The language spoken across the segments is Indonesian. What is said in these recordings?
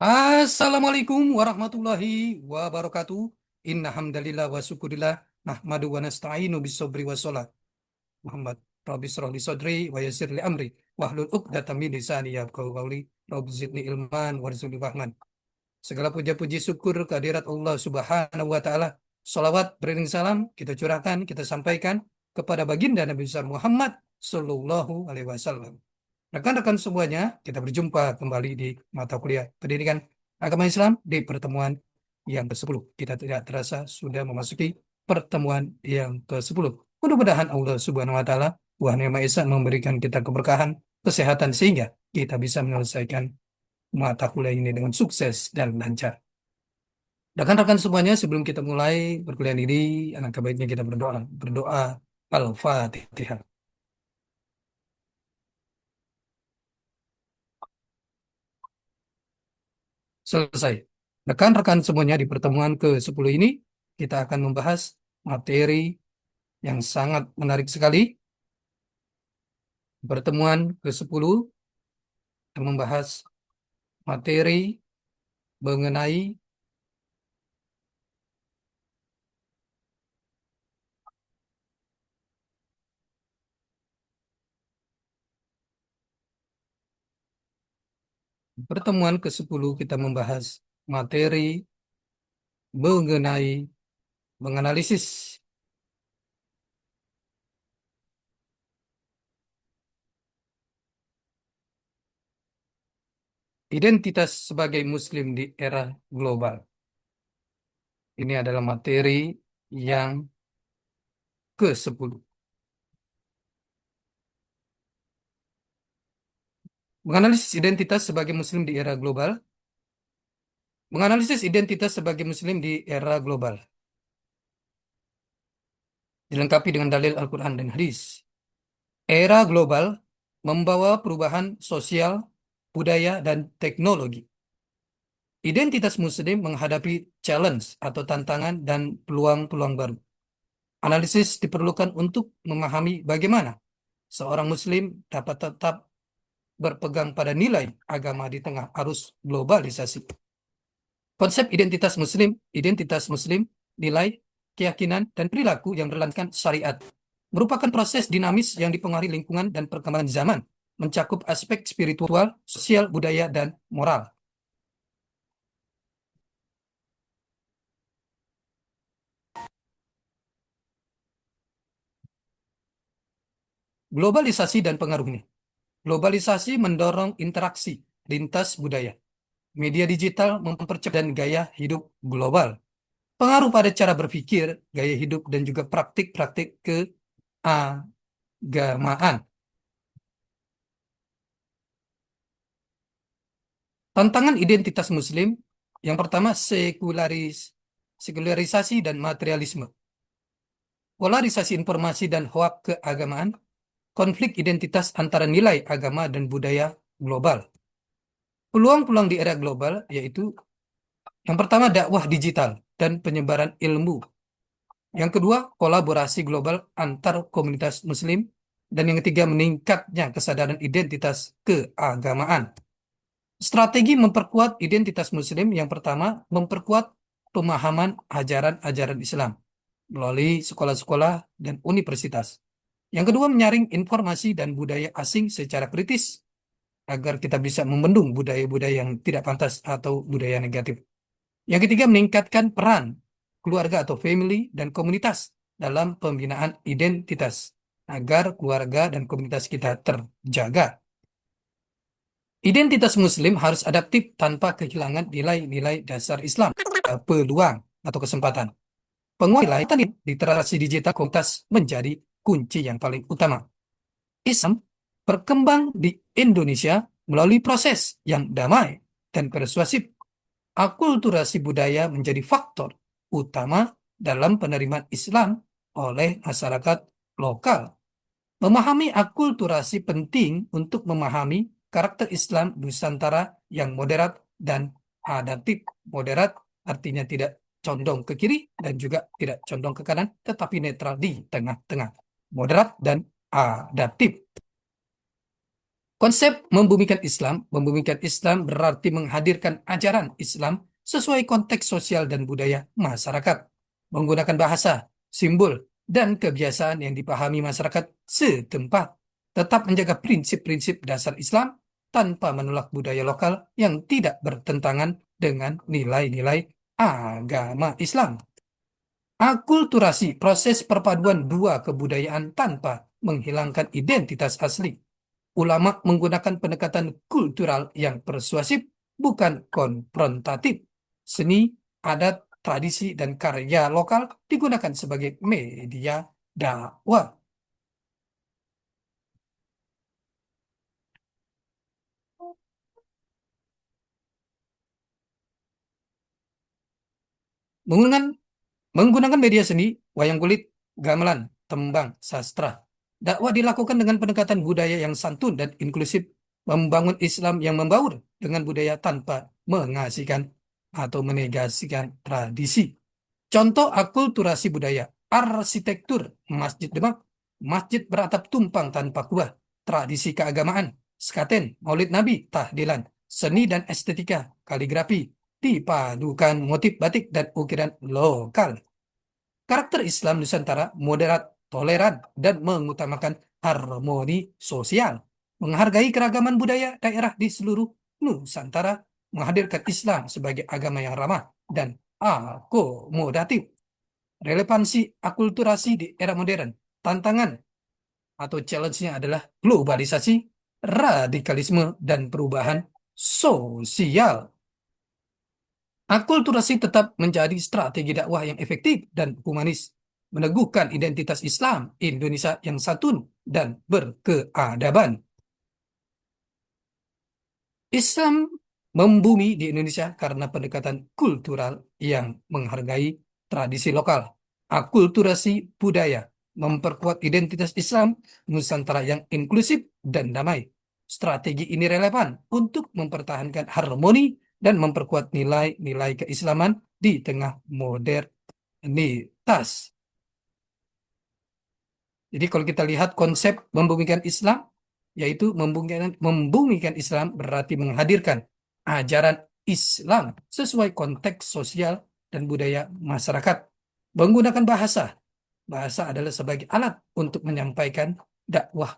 Assalamualaikum warahmatullahi wabarakatuh. Inna hamdalillah wa syukurillah nahmadu wa nasta'inu bisobri wa sholat. Muhammad Rabbi shrah li sadri wa yassir li amri wahlul 'uqdatam min lisani yafqahu qawli. Rabbi zidni ilman warzuqni fahman. Segala puja-puji syukur kehadirat Allah Subhanahu wa taala. Salawat beriring salam kita curahkan, kita sampaikan kepada baginda Nabi besar Muhammad sallallahu alaihi wasallam. Rekan-rekan semuanya, kita berjumpa kembali di mata kuliah Pendidikan Agama Islam di pertemuan yang ke-10. Kita tidak terasa sudah memasuki pertemuan yang ke-10. Mudah-mudahan Allah Subhanahu wa taala, Tuhan Yang Maha Esa memberikan kita keberkahan, kesehatan sehingga kita bisa menyelesaikan mata kuliah ini dengan sukses dan lancar. Rekan-rekan semuanya, sebelum kita mulai perkuliahan ini, alangkah baiknya kita berdoa. Berdoa Al-Fatihah. Selesai. Rekan-rekan semuanya, di pertemuan ke-10 ini, kita akan membahas materi yang sangat menarik sekali. Pertemuan ke-10 kita membahas materi mengenai pertemuan ke-10 kita membahas materi mengenai menganalisis identitas sebagai Muslim di era global. Ini adalah materi yang ke-10. Menganalisis identitas sebagai Muslim di era global. Menganalisis identitas sebagai Muslim di era global. Dilengkapi dengan dalil Al-Quran dan hadis. Era global membawa perubahan sosial, budaya, dan teknologi. Identitas Muslim menghadapi challenge atau tantangan dan peluang-peluang baru. Analisis diperlukan untuk memahami bagaimana seorang Muslim dapat tetap berpegang pada nilai agama di tengah arus globalisasi. Konsep identitas Muslim, nilai, keyakinan, dan perilaku yang berlandaskan syariat merupakan proses dinamis yang dipengaruhi lingkungan dan perkembangan zaman, mencakup aspek spiritual, sosial, budaya, dan moral. Globalisasi dan pengaruhnya. Globalisasi mendorong interaksi lintas budaya. Media digital mempercepat dan gaya hidup global. Pengaruh pada cara berpikir, gaya hidup, dan juga praktik-praktik keagamaan. Tantangan identitas Muslim, yang pertama sekularisasi dan materialisme. Polarisasi informasi dan hoak keagamaan, konflik identitas antara nilai agama dan budaya global. Peluang-peluang di era global yaitu yang pertama dakwah digital dan penyebaran ilmu. Yang kedua, kolaborasi global antar komunitas Muslim. Dan yang ketiga, meningkatnya kesadaran identitas keagamaan. Strategi memperkuat identitas Muslim, yang pertama, memperkuat pemahaman ajaran-ajaran Islam melalui sekolah-sekolah dan universitas. Yang kedua, menyaring informasi dan budaya asing secara kritis agar kita bisa membendung budaya-budaya yang tidak pantas atau budaya negatif. Yang ketiga, meningkatkan peran keluarga atau family dan komunitas dalam pembinaan identitas agar keluarga dan komunitas kita terjaga. Identitas Muslim harus adaptif tanpa kehilangan nilai-nilai dasar Islam. Peluang atau kesempatan. Penguatan literasi digital komunitas menjadi kunci yang paling utama. Islam berkembang di Indonesia melalui proses yang damai dan persuasif. Akulturasi budaya menjadi faktor utama dalam penerimaan Islam oleh masyarakat lokal. Memahami akulturasi penting untuk memahami karakter Islam Nusantara yang moderat dan adaptif. Moderat artinya tidak condong ke kiri dan juga tidak condong ke kanan, tetapi netral di tengah-tengah. Moderat dan adaptif. Konsep membumikan Islam berarti menghadirkan ajaran Islam sesuai konteks sosial dan budaya masyarakat, menggunakan bahasa, simbol, dan kebiasaan yang dipahami masyarakat setempat, tetap menjaga prinsip-prinsip dasar Islam tanpa menolak budaya lokal yang tidak bertentangan dengan nilai-nilai agama Islam. Akulturasi, proses perpaduan dua kebudayaan tanpa menghilangkan identitas asli. Ulama menggunakan pendekatan kultural yang persuasif, bukan konfrontatif. Seni, adat, tradisi, dan karya lokal digunakan sebagai media dakwah. Menggunakan Menggunakan media seni, wayang kulit, gamelan, tembang, sastra. Dakwah dilakukan dengan pendekatan budaya yang santun dan inklusif, membangun Islam yang membaur dengan budaya tanpa mengasihkan atau menegasikan tradisi. Contoh akulturasi budaya, arsitektur, Masjid Demak, masjid beratap tumpang tanpa kuah, tradisi keagamaan, sekaten, maulid Nabi, tahdilan, seni dan estetika, kaligrafi, dipadukan motif batik dan ukiran lokal. Karakter Islam Nusantara moderat, toleran, dan mengutamakan harmoni sosial. Menghargai keragaman budaya daerah di seluruh Nusantara, menghadirkan Islam sebagai agama yang ramah dan akomodatif. Relevansi akulturasi di era modern. Tantangan atau challenge-nya adalah globalisasi, radikalisme, dan perubahan sosial. Akulturasi tetap menjadi strategi dakwah yang efektif dan humanis, meneguhkan identitas Islam Indonesia yang santun dan berkeadaban. Islam membumi di Indonesia karena pendekatan kultural yang menghargai tradisi lokal. Akulturasi budaya memperkuat identitas Islam Nusantara yang inklusif dan damai. Strategi ini relevan untuk mempertahankan harmoni dan memperkuat nilai-nilai keislaman di tengah modernitas. Jadi kalau kita lihat konsep membumikan Islam, yaitu membumikan Islam berarti menghadirkan ajaran Islam sesuai konteks sosial dan budaya masyarakat. Menggunakan bahasa. Bahasa adalah sebagai alat untuk menyampaikan dakwah.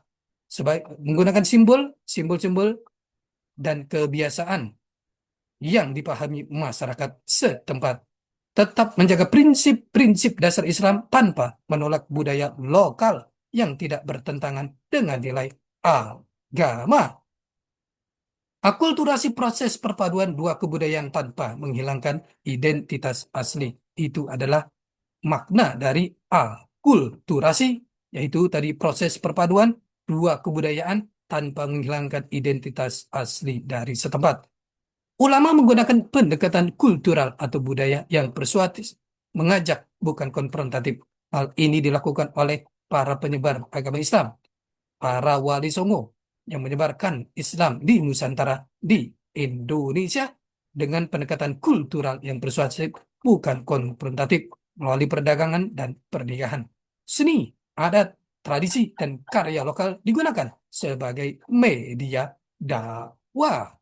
Menggunakan simbol-simbol dan kebiasaan yang dipahami masyarakat setempat. Tetap menjaga prinsip-prinsip dasar Islam tanpa menolak budaya lokal yang tidak bertentangan dengan nilai agama. Akulturasi proses perpaduan dua kebudayaan tanpa menghilangkan identitas asli. Itu adalah makna dari akulturasi, yaitu tadi proses perpaduan dua kebudayaan tanpa menghilangkan identitas asli dari setempat. Ulama menggunakan pendekatan kultural atau budaya yang persuasif, mengajak, bukan konfrontatif. Hal ini dilakukan oleh para penyebar agama Islam, para wali songo yang menyebarkan Islam di Nusantara, di Indonesia, dengan pendekatan kultural yang persuasif, bukan konfrontatif, melalui perdagangan dan pernikahan. Seni, adat, tradisi, dan karya lokal digunakan sebagai media dakwah.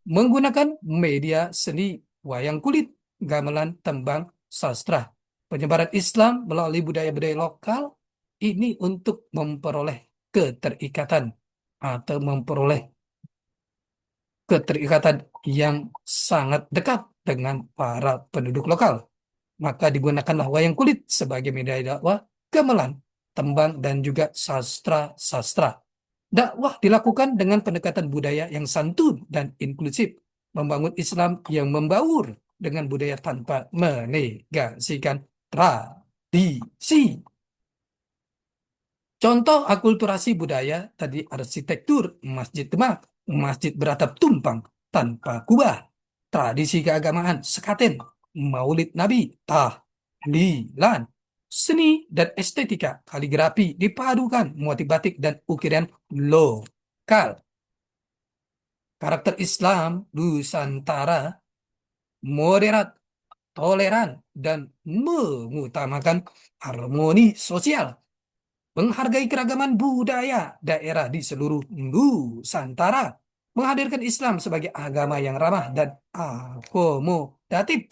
Menggunakan media seni, wayang kulit, gamelan, tembang, sastra. Penyebaran Islam melalui budaya-budaya lokal ini untuk memperoleh keterikatan atau memperoleh keterikatan yang sangat dekat dengan para penduduk lokal. Maka digunakanlah wayang kulit sebagai media dakwah, gamelan, tembang, dan juga sastra-sastra. Dakwah dilakukan dengan pendekatan budaya yang santun dan inklusif, membangun Islam yang membaur dengan budaya tanpa menegasikan tradisi. Contoh akulturasi budaya tadi arsitektur, Masjid Demak, masjid beratap tumpang tanpa kubah, tradisi keagamaan, sekaten, maulid Nabi, tahlilan, seni dan estetika, kaligrafi dipadukan, motif batik dan ukiran lokal. Karakter Islam Nusantara moderat, toleran, dan mengutamakan harmoni sosial. menghargai keragaman budaya daerah di seluruh Nusantara, menghadirkan Islam sebagai agama yang ramah dan akomodatif,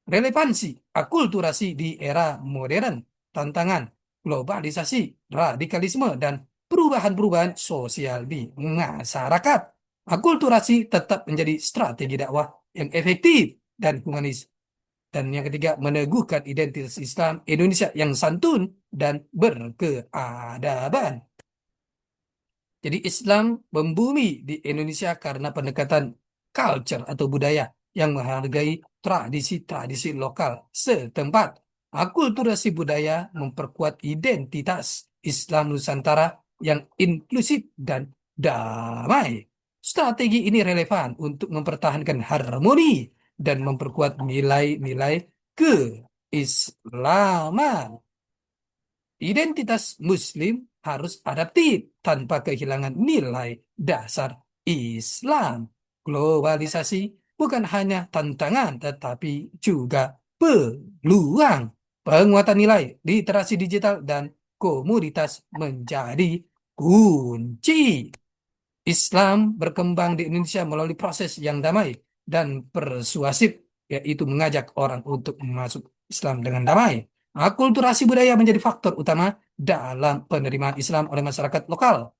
relevansi akulturasi di era modern, tantangan globalisasi, radikalisme, dan perubahan-perubahan sosial di masyarakat. Akulturasi tetap menjadi strategi dakwah yang efektif dan humanis. Dan yang ketiga, meneguhkan identitas Islam Indonesia yang santun dan berkeadaban. Jadi Islam membumi di Indonesia karena pendekatan culture atau budaya yang menghargai tradisi-tradisi lokal setempat. Akulturasi budaya memperkuat identitas Islam Nusantara yang inklusif dan damai. Strategi ini relevan untuk mempertahankan harmoni dan memperkuat nilai-nilai keislaman. Identitas Muslim harus adaptif tanpa kehilangan nilai dasar Islam. Globalisasi bukan hanya tantangan, tetapi juga peluang. Penguatan nilai, literasi digital, dan komunitas menjadi kunci. Islam berkembang di Indonesia melalui proses yang damai dan persuasif, yaitu mengajak orang untuk masuk Islam dengan damai. Akulturasi budaya menjadi faktor utama dalam penerimaan Islam oleh masyarakat lokal.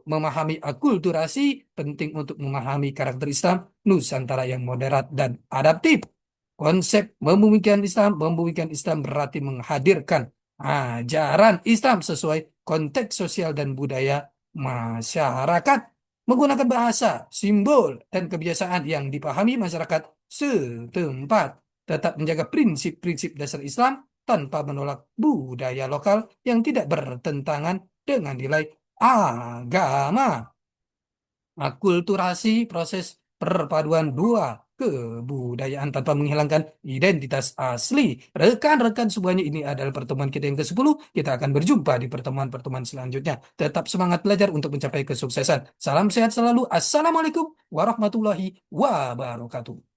Memahami akulturasi penting untuk memahami karakter Islam Nusantara yang moderat dan adaptif. Konsep membumikan Islam berarti menghadirkan ajaran Islam sesuai konteks sosial dan budaya masyarakat, menggunakan bahasa, simbol, dan kebiasaan yang dipahami masyarakat setempat, tetap menjaga prinsip-prinsip dasar Islam tanpa menolak budaya lokal yang tidak bertentangan dengan nilai agama. Akulturasi proses perpaduan dua kebudayaan tanpa menghilangkan identitas asli. Rekan-rekan semuanya, ini adalah pertemuan kita yang ke-10. Kita akan berjumpa di pertemuan-pertemuan selanjutnya. Tetap semangat belajar untuk mencapai kesuksesan. Salam sehat selalu. Assalamualaikum warahmatullahi wabarakatuh.